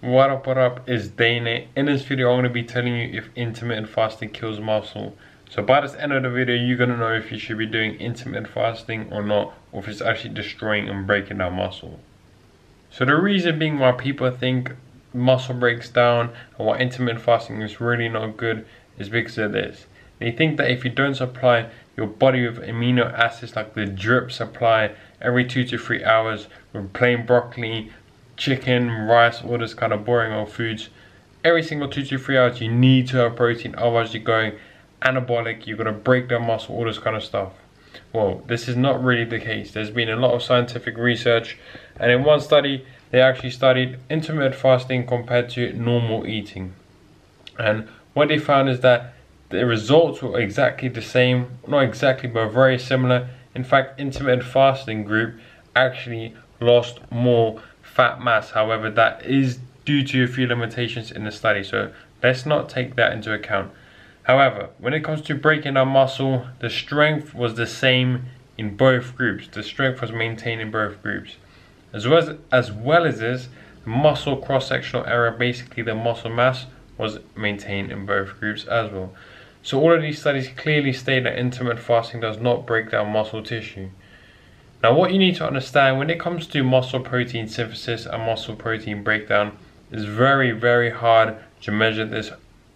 What up, is Dane. In this video I'm going to be telling you if intermittent fasting kills muscle. So by this end of the video you're going to know if you should be doing intermittent fasting or not, or if it's actually destroying and breaking down muscle. So the reason being why people think muscle breaks down and why intermittent fasting is really not good is because of this. They think that if you don't supply your body with amino acids like the drip supply every 2 to 3 hours with plain broccoli, chicken, rice, all this kind of boring old foods, every single 2 to 3 hours you need to have protein, otherwise you're going anabolic, you're going to break down muscle, all this kind of stuff. Well, this is not really the case. There's been a lot of scientific research, and in one study they actually studied intermittent fasting compared to normal eating, and what they found is that the results were exactly the same, not exactly but very similar. In fact, intermittent fasting group actually lost more fat mass. However, that is due to a few limitations in the study, so let's not take that into account. However, when it comes to breaking down muscle, the strength was the same in both groups. The strength was maintained in both groups. As well as this, the muscle cross-sectional area, basically the muscle mass, was maintained in both groups as well. So all of these studies clearly state that intermittent fasting does not break down muscle tissue. Now what you need to understand when it comes to muscle protein synthesis and muscle protein breakdown, is very hard to measure this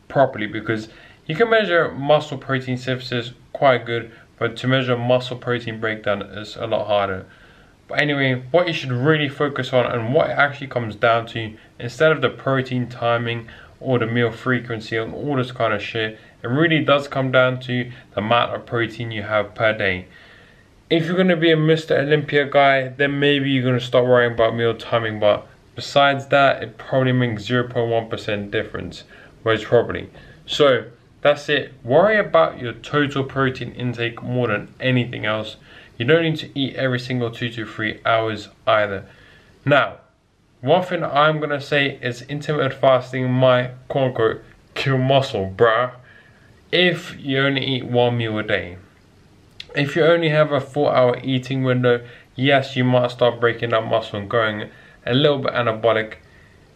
properly, because you can measure muscle protein synthesis quite good, but to measure muscle protein breakdown is a lot harder. But anyway, what you should really focus on and what it actually comes down to, instead of the protein timing or the meal frequency and all this kind of shit, it really does come down to the amount of protein you have per day. If you're going to be a Mr. Olympia guy, then maybe you're going to start worrying about meal timing, but besides that, it probably makes 0.1% difference, most probably. So that's it. Worry about your total protein intake more than anything else. You don't need to eat every single 2 to 3 hours either. Now, one thing I'm going to say is intermittent fasting might, quote unquote, kill muscle, bruh, if you only eat one meal a day. If you only have a 4-hour eating window, yes, you might start breaking down muscle and going a little bit anabolic.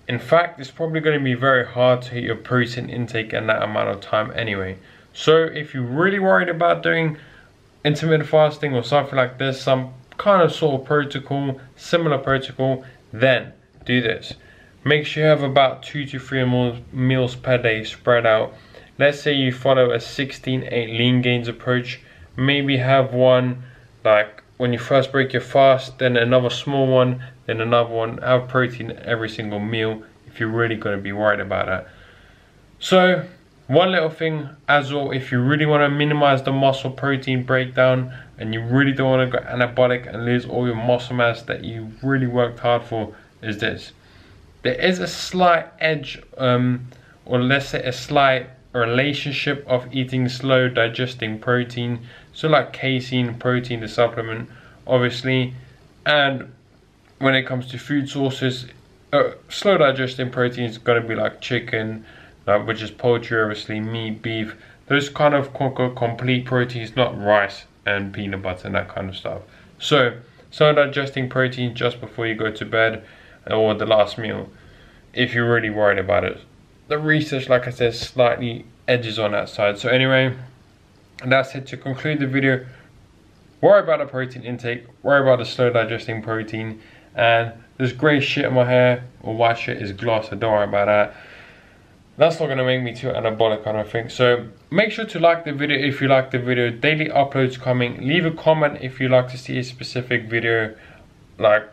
In fact, it's probably going to be very hard to hit your protein intake in that amount of time anyway. So if you're really worried about doing intermittent fasting or something like this, some kind of sort of protocol, similar protocol, then do this. Make sure you have about 2 to 3 meals per day spread out. Let's say you follow a 16-8 lean gains approach. Maybe have one like when you first break your fast, then another small one, then another one. Have protein every single meal if you're really going to be worried about that. So one little thing as well, if you really want to minimize the muscle protein breakdown and you really don't want to go anabolic and lose all your muscle mass that you really worked hard for, is this. There is a slight edge, or let's say a slight relationship of eating slow digesting protein, so like casein protein, the supplement obviously, and when it comes to food sources, slow digesting protein is going to be like chicken, which is poultry, obviously meat, beef, those kind of complete proteins, not rice and peanut butter and that kind of stuff. So slow digesting protein just before you go to bed or the last meal, if you're really worried about it. The research, like I said, slightly edges on that side. So anyway, that's it. To conclude the video, worry about the protein intake, worry about the slow digesting protein, and this grey shit in my hair or white shit is gloss, so don't worry about that. That's not going to make me too anabolic, I don't think. So make sure to like the video if you like the video. Daily uploads coming. Leave a comment if you like to see a specific video. Like,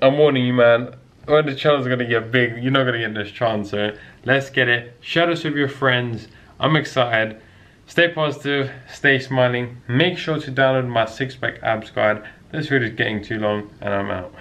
I'm warning you, man, when the channel's going to get big, you're not going to get this chance. So let's get it. Share this with your friends. I'm excited. Stay positive, stay smiling. Make sure to download my 6-pack abs guide. This video is getting too long and I'm out.